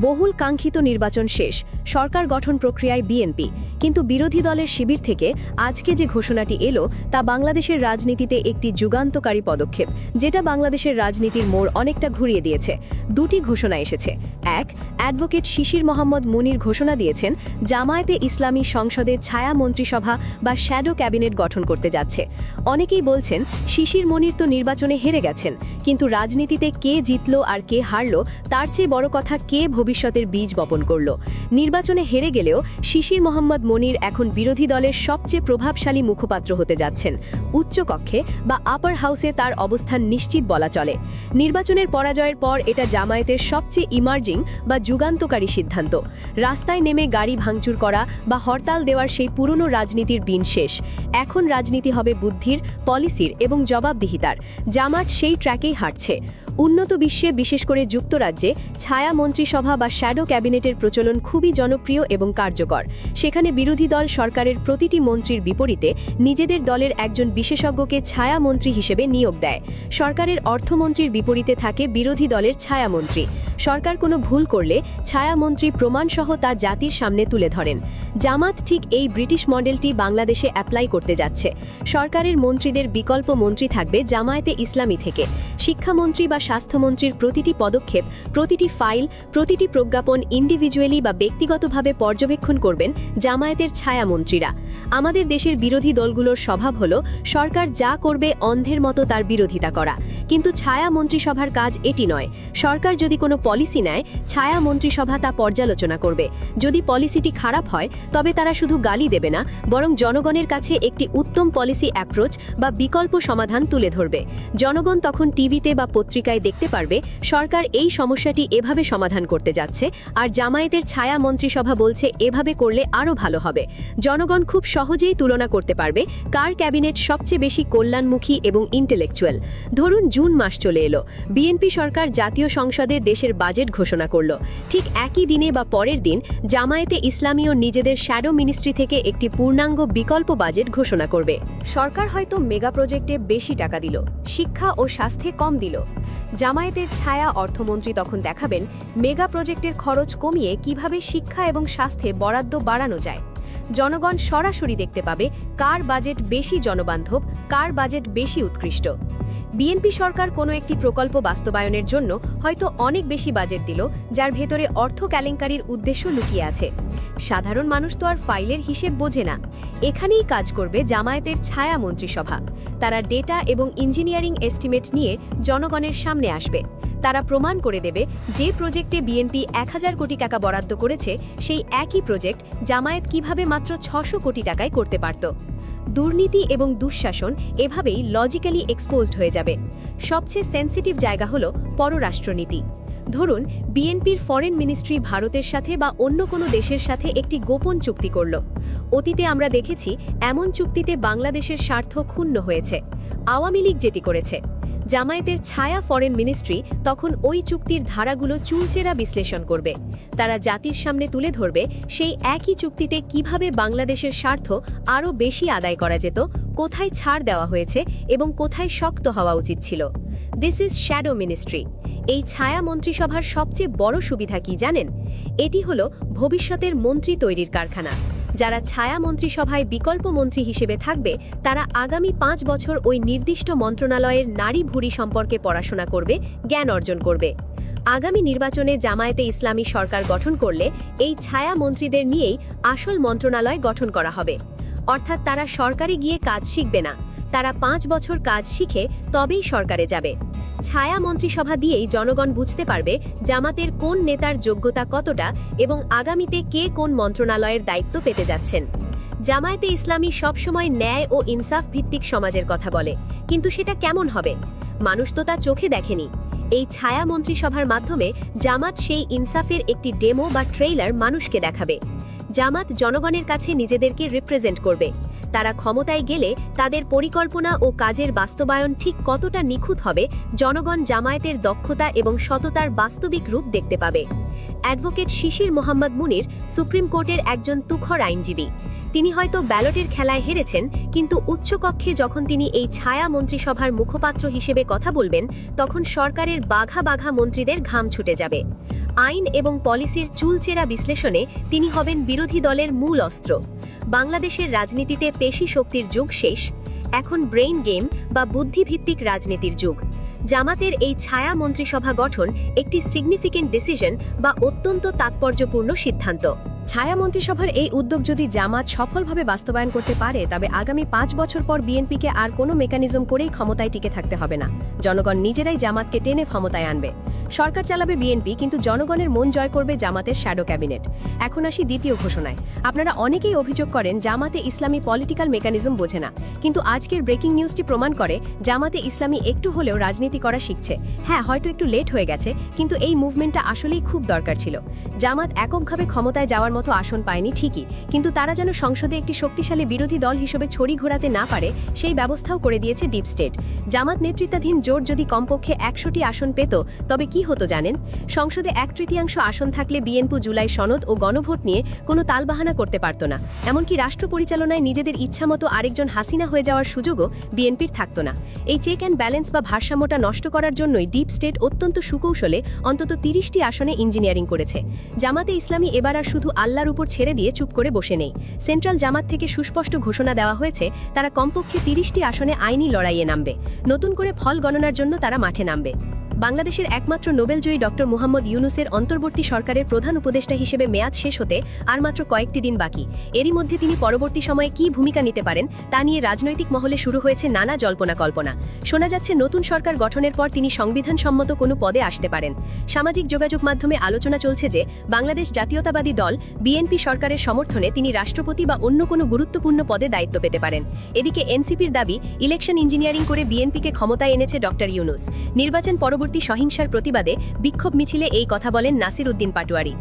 বহুল কাঙ্ক্ষিত নির্বাচন শেষ, সরকার গঠন প্রক্রিয়ায় বিএনপি, কিন্তু বিরোধী দলের শিবির থেকে আজকে যে ঘোষণাটি এলো তা বাংলাদেশের রাজনীতিতে একটি যুগান্তকারী পদক্ষেপ, যেটা বাংলাদেশের রাজনীতির মোড় অনেকটা ঘুরিয়ে দিয়েছে। দুটি ঘোষণা এসেছে। এক, অ্যাডভোকেট শিশির মোহাম্মদ মুনির ঘোষণা দিয়েছেন জামায়াতে ইসলামী সংসদে ছায়া মন্ত্রিসভা বা শ্যাডো ক্যাবিনেট গঠন করতে যাচ্ছে। অনেকেই বলছেন শিশির মুনির তো নির্বাচনে হেরে গেছেন, কিন্তু রাজনীতিতে কে জিতল আর কে হারল তার চেয়ে বড় কথা কে ভবিষ্যতের বীজ বপন করল। নির্বাচনে হেরে গেলেও শিশির মোহাম্মদ মুনির এখন বিরোধী দলের সবচেয়ে প্রভাবশালী মুখপাত্র হতে যাচ্ছেন। উচ্চকক্ষে বা আপার হাউসে তার অবস্থান নিশ্চিত বলা চলে। নির্বাচনের পরাজয়ের পর এটা জামায়াতের সবচেয়ে ইমার্জিং বা যুগান্তকারী সিদ্ধান্ত। রাস্তায় নেমে গাড়ি ভাঙচুর করা বা হরতাল দেওয়ার সেই পুরনো রাজনীতির দিন শেষ। এখন রাজনীতি হবে বুদ্ধির, পলিসির এবং জবাবদিহিতার। জামাত সেই ট্র্যাকেই হাঁটছে। উন্নত বিশ্বে, বিশেষ করে যুক্তরাজ্যে, ছায়া মন্ত্রিসভা বা শ্যাডো ক্যাবিনেটের প্রচলন খুবই জনপ্রিয় এবং কার্যকর। সেখানে বিরোধী দল সরকারের প্রতিটি মন্ত্রীর বিপরীতে নিজেদের দলের একজন বিশেষজ্ঞকে ছায়া মন্ত্রী হিসেবে নিয়োগ দেয়। সরকারের অর্থমন্ত্রীর বিপরীতে থাকে বিরোধী দলের ছায়ামন্ত্রী। সরকার কোনো ভুল করলে ছায়ামন্ত্রী প্রমাণসহ তা জাতির সামনে তুলে ধরেন। জামাত ঠিক এই ব্রিটিশ মডেলটি বাংলাদেশে অ্যাপ্লাই করতে যাচ্ছে। সরকারের মন্ত্রীদের বিকল্প মন্ত্রী থাকবে জামায়াতে ইসলামী থেকে। শিক্ষামন্ত্রী বা স্বাস্থ্যমন্ত্রীর প্রতিটি পদক্ষেপ, প্রতিটি ফাইল, প্রতিটি প্রজ্ঞাপন ইন্ডিভিজুয়ালি বা ব্যক্তিগতভাবে পর্যবেক্ষণ করবেন জামায়াতের ছায়ামন্ত্রীরা। আমাদের দেশের বিরোধী দলগুলোর স্বভাব হলো সরকার যা করবে অন্ধের মতো তার বিরোধিতা করা, কিন্তু ছায়া মন্ত্রিসভার কাজ এটি নয়। সরকার যদি কোনো পলিসি নেয়, ছায়া মন্ত্রিসভা তা পর্যালোচনা করবে। যদি পলিসিটি খারাপ হয় তবে তারা শুধু গালি দেবে না, বরং জনগণের কাছে একটি উত্তম পলিসি অ্যাপ্রোচ বা বিকল্প সমাধান তুলে ধরবে। জনগণ তখন টিভিতে বা পত্রিকায় দেখতে পারবে সরকার এই সমস্যাটি এভাবে সমাধান করতে যাচ্ছে, আর জামায়াতের ছায়া মন্ত্রিসভা বলছে এভাবে করলে আরও ভালো হবে। জনগণ খুব সহজেই তুলনা করতে পারবে কার ক্যাবিনেট সবচেয়ে বেশি কল্যাণমুখী এবং ইন্টেলেকচুয়াল। ধরুন জুন মাস চলে এলো, বিএনপি সরকার জাতীয় সংসদে দেশের বাজেট ঘোষণা করল। ঠিক একই দিনে বা পরের দিন জামায়াতে ইসলামীও নিজেদের শ্যাডো মিনিস্ট্রি থেকে একটি পূর্ণাঙ্গ বিকল্প বাজেট ঘোষণা করবে। সরকার হয়তো মেগা প্রজেক্টে বেশি টাকা দিল, শিক্ষা ও স্বাস্থ্যে কম দিল। জামায়াতের ছায়া অর্থমন্ত্রী তখন দেখাবেন মেগা প্রজেক্টের খরচ কমিয়ে কিভাবে শিক্ষা এবং স্বাস্থ্যে বরাদ্দ বাড়ানো যায়। জনগণ সরাসরি দেখতে পাবে কার বাজেট বেশি জনবান্ধব, কার বাজেট বেশি উৎকৃষ্ট। বিএনপি সরকার কোনো একটি প্রকল্প বাস্তবায়নের জন্য হয়তো অনেক বেশি বাজেট দিল, যার ভেতরে অর্থ কেলেঙ্কারির উদ্দেশ্য লুকিয়ে আছে। সাধারণ মানুষ তো আর ফাইলের হিসেব বোঝে না। এখানেই কাজ করবে জামায়াতের ছায়া মন্ত্রিসভা। তারা ডেটা এবং ইঞ্জিনিয়ারিং এস্টিমেট নিয়ে জনগণের সামনে আসবে। তারা প্রমাণ করে দেবে যে প্রজেক্টে বিএনপি 1000 কোটি টাকা বরাদ্দ করেছে, সেই একই প্রজেক্ট জামায়াত কিভাবে মাত্র 600 কোটি টাকায় করতে পারত। দুর্নীতি এবং দুঃশাসন এভাবেই লজিক্যালি এক্সপোজড হয়ে যাবে। সবচেয়ে সেন্সিটিভ জায়গা হলো পররাষ্ট্রনীতি। ধরুন বিএনপির ফরেন মিনিস্ট্রি ভারতের সাথে বা অন্য কোনো দেশের সাথে একটি গোপন চুক্তি করল। অতীতে আমরা দেখেছি এমন চুক্তিতে বাংলাদেশের স্বার্থ ক্ষুণ্ণ হয়েছে। আওয়ামী লীগ যেটি করেছে। জামায়াতের ছায়া ফরেন মিনিস্ট্রি তখন ওই চুক্তির ধারাগুলো চুলচেরা বিশ্লেষণ করবে। তারা জাতির সামনে তুলে ধরবে সেই একই চুক্তিতে কিভাবে বাংলাদেশের স্বার্থ আরও বেশি আদায় করা যেত, কোথায় ছাড় দেওয়া হয়েছে এবং কোথায় শক্ত হওয়া উচিত ছিল। This is shadow ministry. এই ছায়া মন্ত্রিসভার সবচেয়ে বড় সুবিধা কি জানেন? এটি হলো ভবিষ্যতের মন্ত্রী তৈরির কারখানা। যারা ছায়া মন্ত্রিসভায় বিকল্প মন্ত্রী হিসেবে থাকবে, তারা আগামী 5 বছর ওই নির্দিষ্ট মন্ত্রণালয়ের নারী ভুঁড়ি সম্পর্কে পড়াশোনা করবে, জ্ঞান অর্জন করবে। আগামী নির্বাচনে জামায়াতে ইসলামী সরকার গঠন করলে এই ছায়া মন্ত্রীদের নিয়েই আসল মন্ত্রণালয় গঠন করা হবে। অর্থাৎ তারা সরকারে গিয়ে কাজ শিখবে না, তারা 5 বছর কাজ শিখে তবেই সরকারে যাবে। ছায়া মন্ত্রিসভা দিয়েই জনগণ বুঝতে পারবে জামাতের কোন নেতার যোগ্যতা কতটা এবং আগামীতে কে কোন মন্ত্রণালয়ের দায়িত্ব পেতে যাচ্ছেন। জামায়াতে ইসলামী সবসময় ন্যায় ও ইনসাফ ভিত্তিক সমাজের কথা বলে, কিন্তু সেটা কেমন হবে? মানুষ তো তা চোখে দেখেনি। এই ছায়া মন্ত্রিসভার মাধ্যমে জামাত সেই ইনসাফের একটি ডেমো বা ট্রেইলার মানুষকে দেখাবে। জামাত জনগণের কাছে নিজেদেরকে রিপ্রেজেন্ট করবে। তারা ক্ষমতায় গেলে তাদের পরিকল্পনা ও কাজের বাস্তবায়ন ঠিক কতটা নিখুঁত হবে, জনগণ জামায়াতের দক্ষতা এবং সততার বাস্তবিক রূপ দেখতে পাবে। অ্যাডভোকেট শিশির মোহাম্মদ মুনির সুপ্রিম কোর্টের একজন তুখর আইনজীবী। তিনি হয়তো ব্যালটের খেলায় হেরেছেন, কিন্তু উচ্চকক্ষে যখন তিনি এই ছায়া মন্ত্রিসভার মুখপাত্র হিসেবে কথা বলবেন, তখন সরকারের বাঘা বাঘা মন্ত্রীদের ঘাম ছুটে যাবে। আইন এবং পলিসির চুলচেরা বিশ্লেষণে তিনি হবেন বিরোধী দলের মূল অস্ত্র। বাংলাদেশের রাজনীতিতে পেশি শক্তির যুগ শেষ, এখন ব্রেইন গেম বা বুদ্ধিভিত্তিক রাজনীতির যুগ। জামাতের এই ছায়া মন্ত্রিসভা গঠন একটি সিগনিফিকেন্ট ডিসিশন বা অত্যন্ত তাৎপর্যপূর্ণ সিদ্ধান্ত। ছায়া মন্ত্রিসভার এই উদ্যোগ যদি জামাত সফলভাবে বাস্তবায়ন করতে পারে, তবে আগামী 5 বছর পর বিএনপিকে আর কোনো মেকানিজম করেই ক্ষমতায় টিকে থাকতে হবে না। জনগণ নিজেরাই জামাতকে টেনে ক্ষমতায় আনবে। সরকার চালাবে বিএনপি, কিন্তু জনগণের মন জয় করবে জামাতের শ্যাডো ক্যাবিনেট। এখন আসি দ্বিতীয় ঘোষণায়। আপনারা অনেকেই অভিযোগ করেন জামাতে ইসলামী পলিটিক্যাল মেকানিজম বোঝে না, কিন্তু আজকের ব্রেকিং নিউজটি প্রমাণ করে জামাতে ইসলামী একটু হলেও রাজনীতি করা শিখছে। হ্যাঁ, হয়তো একটু লেট হয়ে গেছে, কিন্তু এই মুভমেন্টটা আসলেই খুব দরকার ছিল। জামাত এককভাবে ক্ষমতায় যাওয়ার মতো আসন পায়নি ঠিকই, কিন্তু তারা যেন সংসদে একটি শক্তিশালী বিরোধী দল হিসেবে ছড়ি ঘোরাতে না পারে সেই ব্যবস্থাও করে দিয়েছে ডিপ স্টেট। জামাত নেতৃত্বাধীন জোট যদি কমপক্ষে 100টি আসন পেত, তবে কি হতো জানেন? সংসদে 1/3 আসন থাকলে বিএনপি জুলাই সনদ ও গণভোট নিয়ে কোনো তালবাহানা করতে পারত না। এমনকি রাষ্ট্র পরিচালনায় নিজেদের ইচ্ছামতো আরেকজন হাসিনা হয়ে যাওয়ার সুযোগও বিএনপির থাকত না। এই চেক অ্যান্ড ব্যালেন্স বা ভারসাম্যটা নষ্ট করার জন্যই ডিপ স্টেট অত্যন্ত সুকৌশলে অন্তত 30টি আসনে ইঞ্জিনিয়ারিং করেছে। জামাতে ইসলামী এবার আর শুধু আল্লাহর উপর ছেড়ে দিয়ে চুপ করে বসে নেই। সেন্ট্রাল জামাত থেকে সুস্পষ্ট ঘোষণা দেওয়া হয়েছে তারা কমপক্ষে 30টি আসনে আইনি লড়াইয়ে নামবে। নতুন করে ফল গণনার জন্য তারা মাঠে নামবে। বাংলাদেশের একমাত্র নোবেলজয়ী ডক্টর মুহাম্মদ ইউনুসের অন্তর্বর্তী সরকারের প্রধান উপদেষ্টা হিসেবে মেয়াদ শেষ হতে আর মাত্র কয়েকটি দিন বাকি। এরই মধ্যে তিনি পরবর্তী সময়ে কী ভূমিকা নিতে পারেন তা নিয়ে রাজনৈতিক মহলে শুরু হয়েছে নানা জল্পনা কল্পনা। শোনা যাচ্ছে নতুন সরকার গঠনের পর তিনি সংবিধানসম্মত কোনো পদে আসতে পারেন। সামাজিক যোগাযোগ মাধ্যমে আলোচনা চলছে যে বাংলাদেশ জাতীয়তাবাদী দল বিএনপি সরকারের সমর্থনে তিনি রাষ্ট্রপতি বা অন্য কোনো গুরুত্বপূর্ণ পদে দায়িত্ব পেতে পারেন। এদিকে এনসিপির দাবি, ইলেকশন ইঞ্জিনিয়ারিং করে বিএনপিকে ক্ষমতায় এনেছে ডক্টর ইউনুস। নির্বাচন পরবর্তী সহিংসার প্রতিবাদে বিক্ষোভ মিছিলে এই কথা বলেন নাসির উদ্দিন পাটোয়ারি।